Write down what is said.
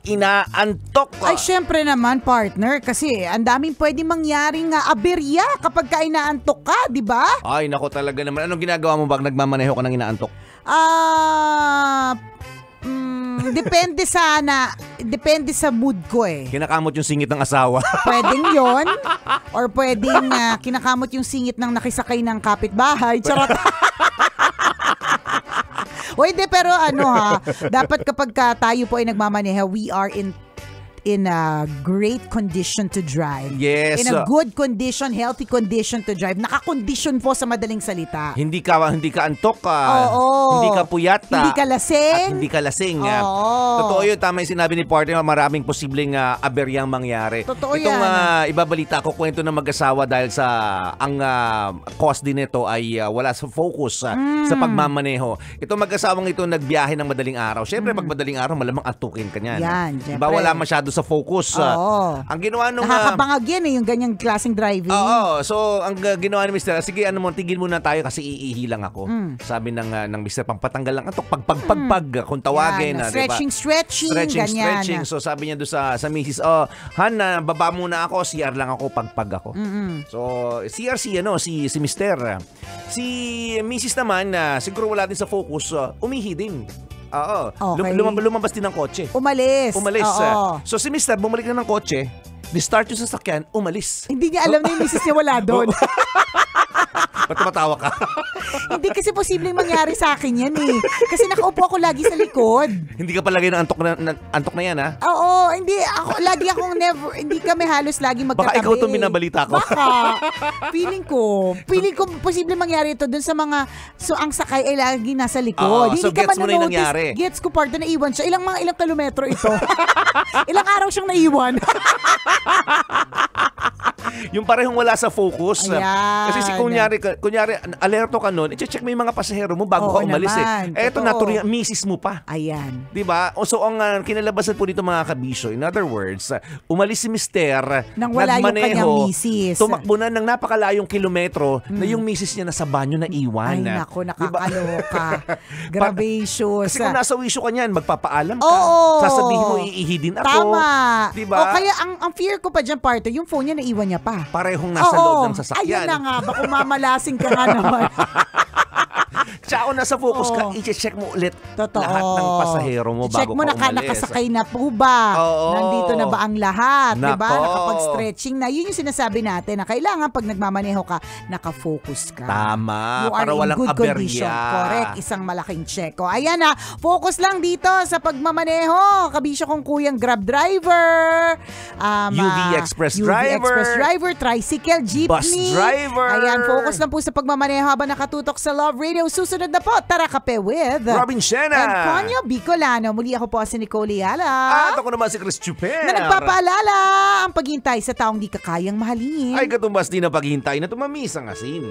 inaantok ka. Ay, syempre naman, partner. Kasi ang daming pwedeng mangyaring aberya kapag inaantok ka, di ba? Ay, nako talaga naman. Anong ginagawa mo pag nagmamaneho ka ng inaantok? Depende sa mood ko eh. Kinakamot yung singit ng asawa. Pwedeng yon or pwedeng kinakamot yung singit ng nakisakay ng kapitbahay. Charot. O hindi, pero dapat kapag tayo po ay nagmamaneho, we are in a great condition to drive. Yes. In a good condition, healthy condition to drive. Nakakondisyon po sa madaling salita. Hindi ka antok ka. Oo. Hindi ka puyat. Hindi ka lasing. At hindi ka lasing. Oo. Totoo yun. Tama yung sinabi ni partner, maraming posibleng aberyang mangyari. Totoo Itong yan. ibabalita ko, kwento ng mag-asawa dahil sa ang cause din nito ay wala sa focus sa pagmamaneho. Itong mag-asawang ito nagbiyahe ng madaling araw. Siyempre, pag madaling araw, malamang antukin ka niyan. Yan, syempre. Diba wala masyado sa focus. Oo. Ang ginawa nung nakakabangag yan yung ganyang klaseng driving. Oo. So, ang ginawa ni Mr. Sige, tigil muna tayo kasi iihi lang ako. Sabi ng Mr. Pampatanggal lang antok. Pag, kung tawagin. Yan, stretching, ganyan. stretching. So, sabi niya doon sa misis, Han, baba muna ako. CR lang ako, pagpag ako. So, CR si Mr. Si misis naman, siguro wala din sa focus, umihi din. Oo. Okay. Lumabas din ng kotse. Umalis. Oo. So si Mr. bumalik na ng kotse, ni-start yung sasakyan, umalis. Hindi niya alam na yung misis niya wala doon. Ba't tumatawa ka? Hindi kasi posibleng mangyari sa akin yan eh. Kasi nakaupo ako lagi sa likod. Hindi ka palagi ng antok na yan, ha? Oo, hindi. Lagi akong hindi kami halos lagi magkatabi. Baka ikaw itong binabalita ko. Baka. Feeling ko posibleng mangyari ito dun sa mga, so ang sakay ay lagi nasa likod. So gets mo na yung nangyari. Gets ko, partner, naiwan siya. Ilang kilometro ito. Ilang araw siyang naiwan. Yung parehong wala sa focus. Ayan. Kasi kunyari, alerto ka nun, i-check mo yung mga pasahero mo bago ka umalis naman. Eto, natuloy, misis mo pa. Ayan. Diba? So, ang kinalabasan po dito mga kabisyo, in other words, umalis si Mister, nang wala yung kanyang misis. Tumakbo na ng napakalayong kilometro na yung misis niya nasa banyo na iwan. Ay, naku, nakakaloka. Gracious. Kasi kung nasa wisyo ka niyan, magpapaalam ka. Oo. Sasabihin mo, iihi din ako. Tama. Diba? O kaya, ang fear ko pa dyan, partner, yung phone niya naiwan niya pa. Parehong nasa loob ng sasakyan. Ayun na nga, baka mamalasing ka nga naman. Tsaka kung nasa focus ka, i-check mo ulit lahat ng pasahero mo bago ka umalis. Check mo nakasakay na po ba? Nandito na ba ang lahat? Diba? Nakapag-stretching na. Yun yung sinasabi natin na kailangan pag nagmamaneho ka, nakafocus ka. Tama. You are para in walang good aberya. condition. Correct. Isang malaking check. O, ayan na. Focus lang dito sa pagmamaneho. Kabisyo kong kuyang Grab driver. UV Express driver. Tricycle, jeepney. Bus driver. Ayan, focus lang po sa pagmamaneho habang nakatutok sa Love Radio. Susunod na po, Tara Kape with Robin Shena and Conyo Bicolano. Muli ako po si Nicole Yala. At ako naman si Chris Chuper. Na nagpapaalala ang paghintay sa taong di ka kayang mahalin. Ay katumbas din ang paghintay na tumamis ang asin.